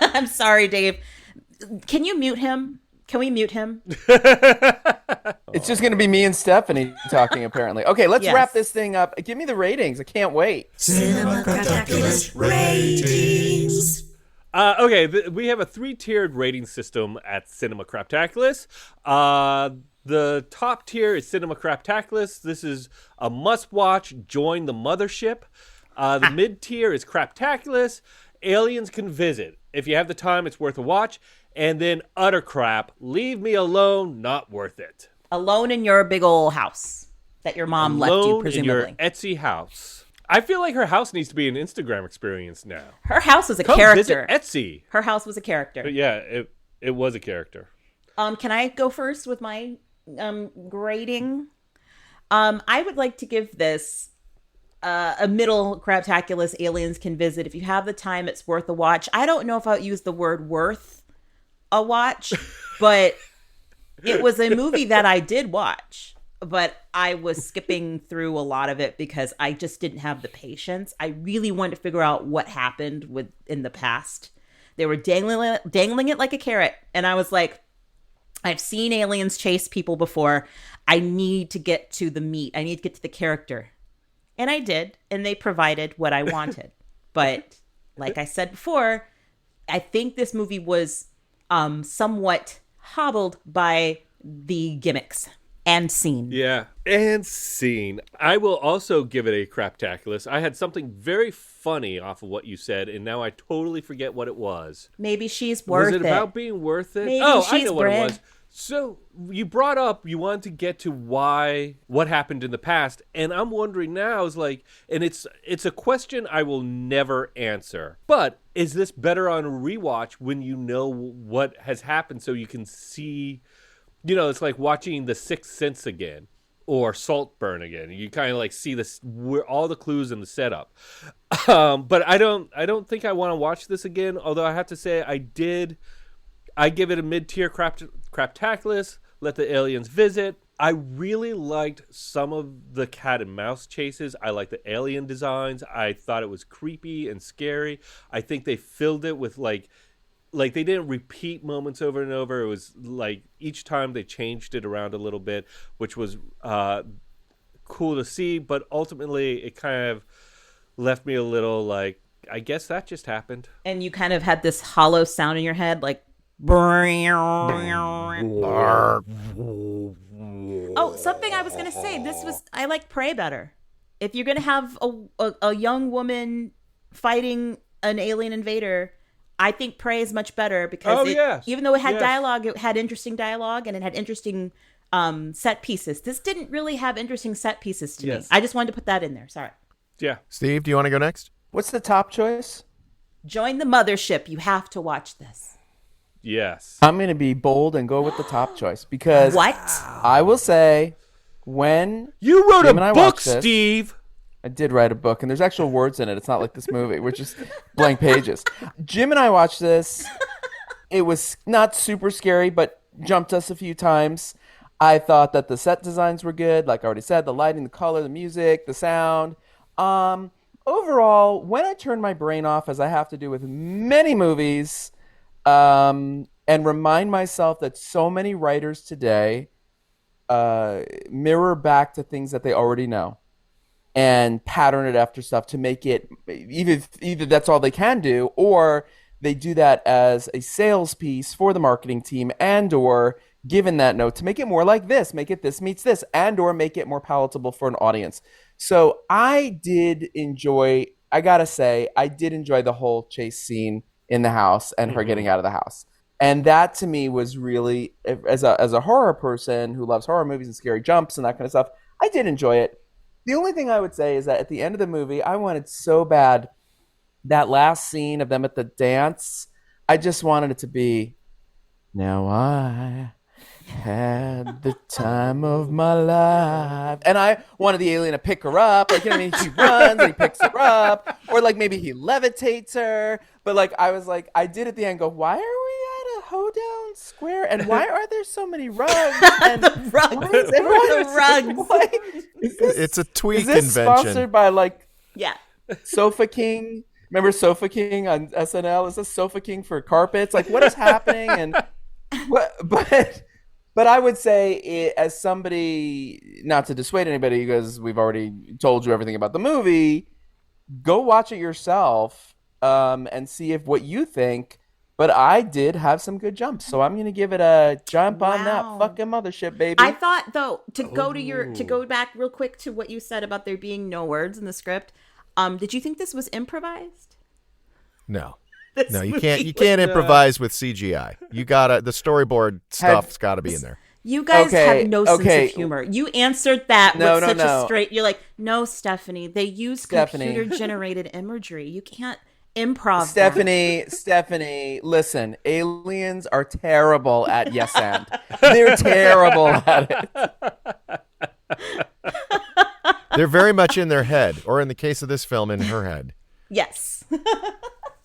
I'm sorry, Dave. Can you mute him? Can we mute him? It's just going to be me and Stephanie talking, apparently. Okay, let's wrap this thing up. Give me the ratings. I can't wait. Cinema Craptaculus ratings. Okay, we have a 3-tiered rating system at Cinema Craptaculus. The top tier is Cinema Craptaculus. This is a must-watch. Join the mothership. The mid-tier is Craptaculus. Aliens can visit. If you have the time, it's worth a watch. And then utter crap. Leave me alone. Not worth it. Alone in your big old house that your mom left you, presumably. Alone in your Etsy house. I feel like her house needs to be an Instagram experience now. Her house was a Come character. Visit Etsy. Her house was a character. But yeah, it was a character. Can I go first with my grading? I would like to give this a middle Craptaculus. Aliens can visit. If you have the time, it's worth a watch. I don't know if I would use the word worth a watch, but it was a movie that I did watch, but I was skipping through a lot of it because I just didn't have the patience. I really wanted to figure out what happened in the past. They were dangling it like a carrot, and I was like, I've seen aliens chase people before. I need to get to the meat. I need to get to the character. And I did, and they provided what I wanted. But like I said before, I think this movie was somewhat hobbled by the gimmicks and scene. Yeah, and scene. I will also give it a Craptaculus. I had something very funny off of what you said, and now I totally forget what it was. Maybe she's worth it. Was it about being worth it? Maybe I know what Brynn. it was. So you brought up you wanted to get to what happened in the past, and I'm wondering now is like, and it's a question I will never answer. But is this better on a rewatch when you know what has happened, so you can see? You know, it's like watching The Sixth Sense again or Saltburn again. You kind of like see this all the clues in the setup. But I don't think I want to watch this again. Although I have to say I did I give it a mid-tier Craptaculus. Let the aliens visit. I really liked some of the cat and mouse chases. I like the alien designs. I thought it was creepy and scary. I think they filled it with like they didn't repeat moments over and over. It was like each time they changed it around a little bit, which was cool to see. But ultimately, it kind of left me a little like, I guess that just happened. And you kind of had this hollow sound in your head, like. Oh, something I was going to say. I like Prey better. If you're going to have a young woman fighting an alien invader, I think Prey is much better because even though it had dialogue, it had interesting dialogue and it had interesting set pieces. This didn't really have interesting set pieces to me. I just wanted to put that in there. Sorry. Yeah. Steve, do you want to go next? What's the top choice? Join the mothership. You have to watch this. Yes. I'm going to be bold and go with the top choice because what? I will say when you wrote Jim a book, Steve. I did write a book, and there's actual words in it. It's not like this movie. We're just blank pages. Jim and I watched this. It was not super scary, but jumped us a few times. I thought that the set designs were good. Like I already said, the lighting, the color, the music, the sound. Overall, when I turn my brain off, as I have to do with many movies, and remind myself that so many writers today mirror back to things that they already know and pattern it after stuff to make it either that's all they can do, or they do that as a sales piece for the marketing team, and or given that note to make it more like this, make it this meets this, and or make it more palatable for an audience. So I did enjoy, I gotta say, I did enjoy the whole chase scene in the house and her getting out of the house. And that to me was really, as a horror person who loves horror movies and scary jumps and that kind of stuff, I did enjoy it. The only thing I would say is that at the end of the movie, I wanted so bad that last scene of them at the dance, I just wanted it to be, now I had the time of my life. And I wanted the alien to pick her up. Like, you know what I mean? She runs and he picks her up. Or like maybe he levitates her. But like, I was like, I did at the end go, why are we at a hoedown square? And why are there so many rugs? And rugs. It's a tweak is this convention. Sponsored by like Sofa King? Remember Sofa King on SNL? Is this Sofa King for carpets? Like, what is happening? And But I would say, as somebody, not to dissuade anybody, because we've already told you everything about the movie, go watch it yourself and see if what you think. But I did have some good jumps, so I'm gonna give it a jump on that fucking mothership, baby. I thought though to go back real quick to what you said about there being no words in the script. Did you think this was improvised? No. No, you can't improvise with CGI. You gotta, the storyboard stuff's gotta be in there. You guys have no sense of humor. You answered that with such a straight, you're like, no, Stephanie, they use computer generated imagery. You can't improv. Stephanie, listen, aliens are terrible at yes and. They're terrible at it. They're very much in their head, or in the case of this film, in her head. Yes.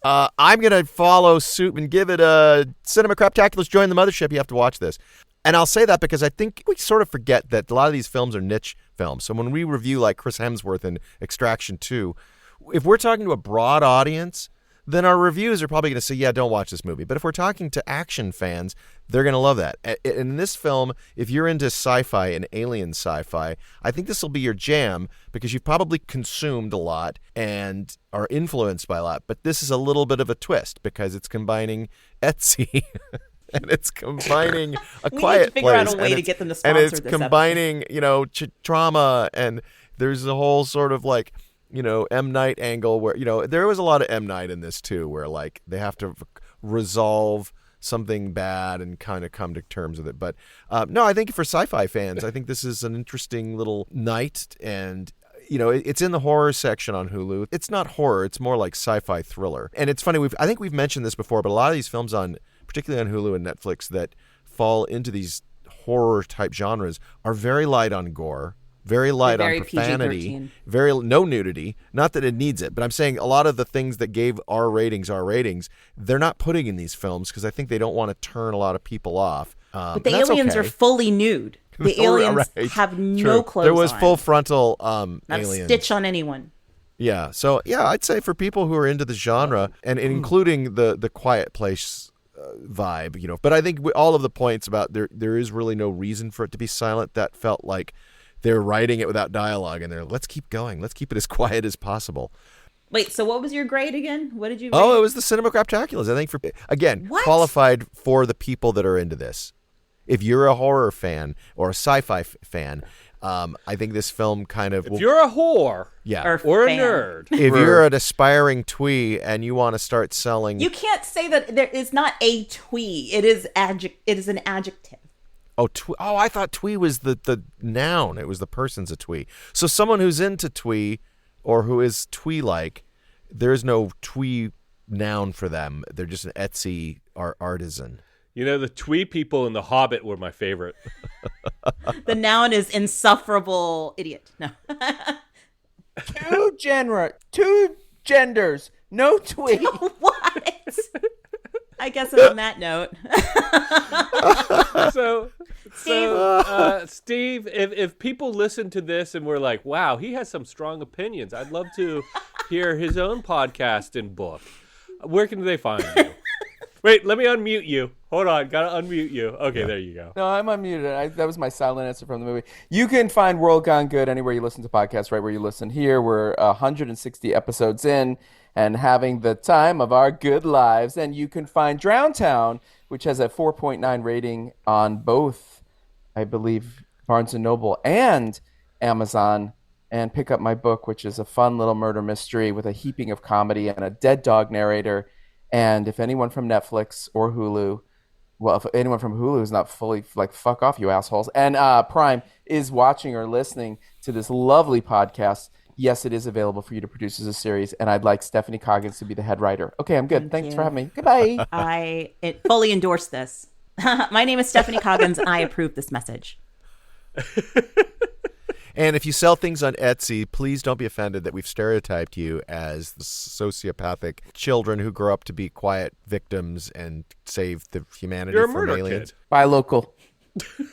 I'm going to follow suit and give it a Cinema Craptaculus. Join the mothership. You have to watch this. And I'll say that because I think we sort of forget that a lot of these films are niche films. So when we review like Chris Hemsworth in Extraction 2, if we're talking to a broad audience, then our reviews are probably going to say, yeah, don't watch this movie. But if we're talking to action fans, they're going to love that. In this film, if you're into sci-fi and alien sci-fi, I think this will be your jam because you've probably consumed a lot and are influenced by a lot. But this is a little bit of a twist because it's combining Etsy and it's combining A Quiet Place. We need to figure out a way to get them to sponsor this episode. And it's combining, trauma, and there's a whole sort of like, M. Night angle where, there was a lot of M. Night in this too, where like they have to resolve something bad and kind of come to terms with it. But no, I think for sci-fi fans, I think this is an interesting little night, and it's in the horror section on Hulu. It's not horror, it's more like sci-fi thriller. And it's funny, I think we've mentioned this before, but a lot of these films particularly on Hulu and Netflix that fall into these horror type genres are very light on gore. Very light Very on profanity. PG-13. Very no nudity. Not that it needs it, but I'm saying a lot of the things that gave R ratings, they're not putting in these films because I think they don't want to turn a lot of people off. But the aliens are fully nude. The aliens have no clothes on. There was full frontal Not aliens. a stitch on anyone. Yeah. So, yeah, I'd say for people who are into the genre and including the Quiet Place vibe, you know. But I think all of the points about there is really no reason for it to be silent. That felt like they're writing it without dialogue, and let's keep going. Let's keep it as quiet as possible. Wait, so what was your grade again? What did you rate? Oh, it was the Cinema Craptaculus. I think qualified for the people that are into this. If you're a horror fan or a sci-fi fan, I think this film kind of... If you're a whore or a nerd. If you're an aspiring twee and you want to start selling... You can't say that there is not a twee. It is an adjective. Oh, I thought twee was the noun. It was the person's a twee. So someone who's into twee or who is twee-like, there's no twee noun for them. They're just an Etsy artisan. You know, the twee people in The Hobbit were my favorite. The noun is insufferable idiot. No. Two genders, no twee. What? I guess on that note. Steve, if people listen to this and we're like, wow, he has some strong opinions, I'd love to hear his own podcast and book. Where can they find you? Wait, let me unmute you. Hold on, gotta unmute you. Okay, There you go. No, I'm unmuted. That was my silent answer from the movie. You can find World Gone Good anywhere you listen to podcasts, right where you listen here. We're 160 episodes in and having the time of our good lives. And you can find Drowntown, which has a 4.9 rating on both, I believe, Barnes & Noble and Amazon. And pick up my book, which is a fun little murder mystery with a heaping of comedy and a dead dog narrator. And if anyone from Netflix or Hulu, well, if anyone from Hulu is not fully, fuck off, you assholes, and Prime is watching or listening to this lovely podcast, yes, it is available for you to produce as a series, and I'd like Stephanie Coggins to be the head writer. Okay, I'm good. Thanks for having me. Goodbye. I fully endorse this. My name is Stephanie Coggins, and I approve this message. And if you sell things on Etsy, please don't be offended that we've stereotyped you as the sociopathic children who grow up to be quiet victims and save the humanity You're a from murder aliens. kid. Buy local. The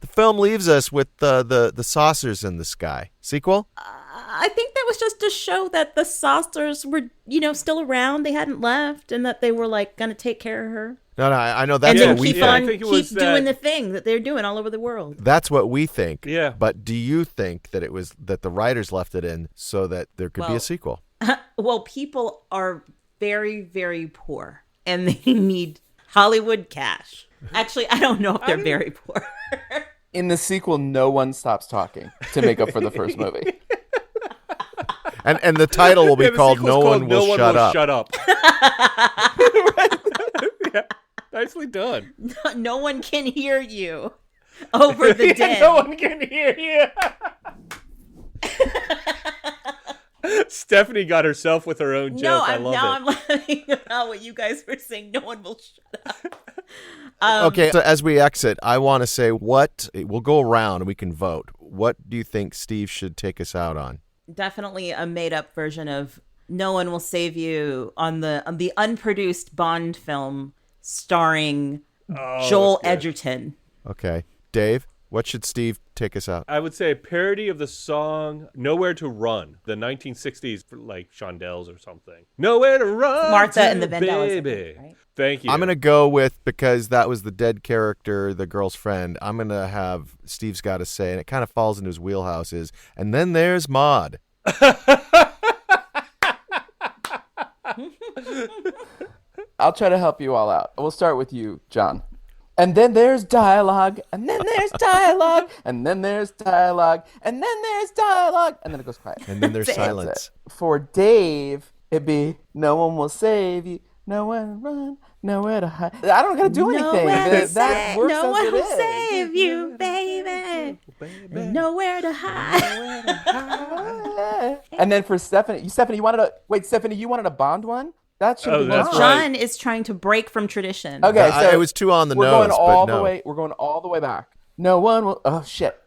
film leaves us with the saucers in the sky. Sequel? I think that was just to show that the saucers were, still around. They hadn't left, and that they were going to take care of her. No, I know that's and then what we keep doing the thing that they're doing all over the world. That's what we think. Yeah. But do you think that it was that the writers left it in so that there could be a sequel? Well, people are very, very poor, and they need Hollywood cash. Actually, I don't know if they're very poor. In the sequel, no one stops talking to make up for the first movie. And the title will be called No One Will Shut Up. Shut up. Yeah, nicely done. No one can hear you over the dead. No one can hear you. Stephanie got herself with her own joke. I love it. I'm laughing about what you guys were saying. No one will shut up. Okay, so as we exit, I want to say we'll go around and we can vote. What do you think Steve should take us out on? Definitely a made-up version of No One Will Save You on the unproduced Bond film starring Joel Edgerton. Okay. Dave, what should Steve take us out? I would say a parody of the song Nowhere to Run, the 1960s, Shondells or something. Nowhere to Run, Martha and the Vandellas, baby. right? Thank you. I'm going to go with, because that was the dead character, the girl's friend, I'm going to have Steve's Got to Say, and it kind of falls into his wheelhouse, and then there's Maud. I'll try to help you all out. We'll start with you, John. And then there's dialogue, and then there's dialogue, and then there's dialogue, and then there's dialogue, and then it goes quiet. And then there's silence. For Dave, it'd be no one will save you, nowhere to run, nowhere to hide. I don't gotta do anything. That works no as one it will is. save you, baby. Nowhere to hide. And then for Stephanie, you wanted a Bond one? That should be that's John. right. John is trying to break from tradition. Okay, so it was too on the nose. We're going all but no. the way. We're going all the way back. No one will. Oh shit.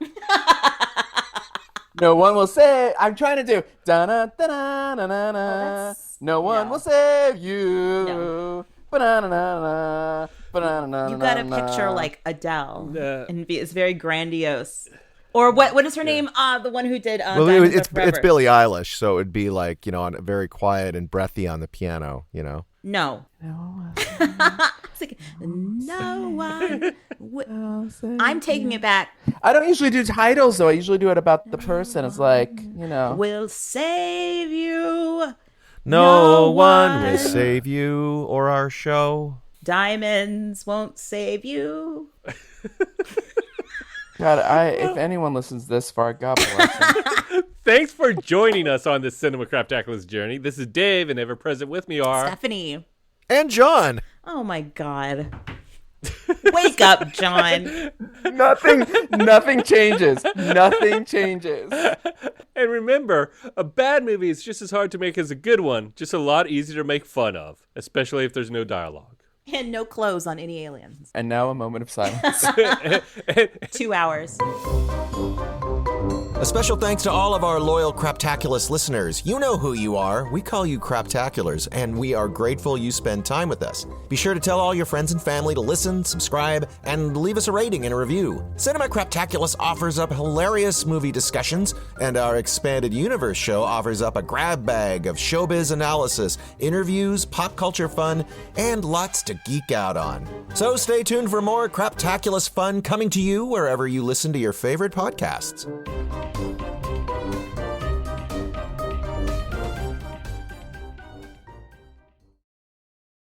No one will save. I'm trying to do. Da-na, da-na, na, na, na. No one will save you. No. Ba-na-na-na-na, ba-na-na-na-na-na. You gotta picture like Adele, and it's very grandiose. Or what is her name? The one who did. Well, Diamonds Are it's Forever. Billie Eilish, so it would be like, on very quiet and breathy on the piano, No. It's like, no one. I'm taking it back. I don't usually do titles though. I usually do it about the person. It's like, Will save you. No one will save you or our show. Diamonds won't save you. God, if anyone listens this far, God bless them. Thanks for joining us on this Cinema Craptaculus journey. This is Dave, and ever present with me are Stephanie. And John. Oh my God. Wake up, John. Nothing changes. Nothing changes. And remember, a bad movie is just as hard to make as a good one, just a lot easier to make fun of, especially if there's no dialogue. And no clothes on any aliens. And now a moment of silence. 2 hours. A special thanks to all of our loyal Craptaculus listeners. You know who you are. We call you Craptaculars, and we are grateful you spend time with us. Be sure to tell all your friends and family to listen, subscribe, and leave us a rating and a review. Cinema Craptaculus offers up hilarious movie discussions, and our Expanded Universe show offers up a grab bag of showbiz analysis, interviews, pop culture fun, and lots to geek out on. So stay tuned for more Craptaculus fun coming to you wherever you listen to your favorite podcasts.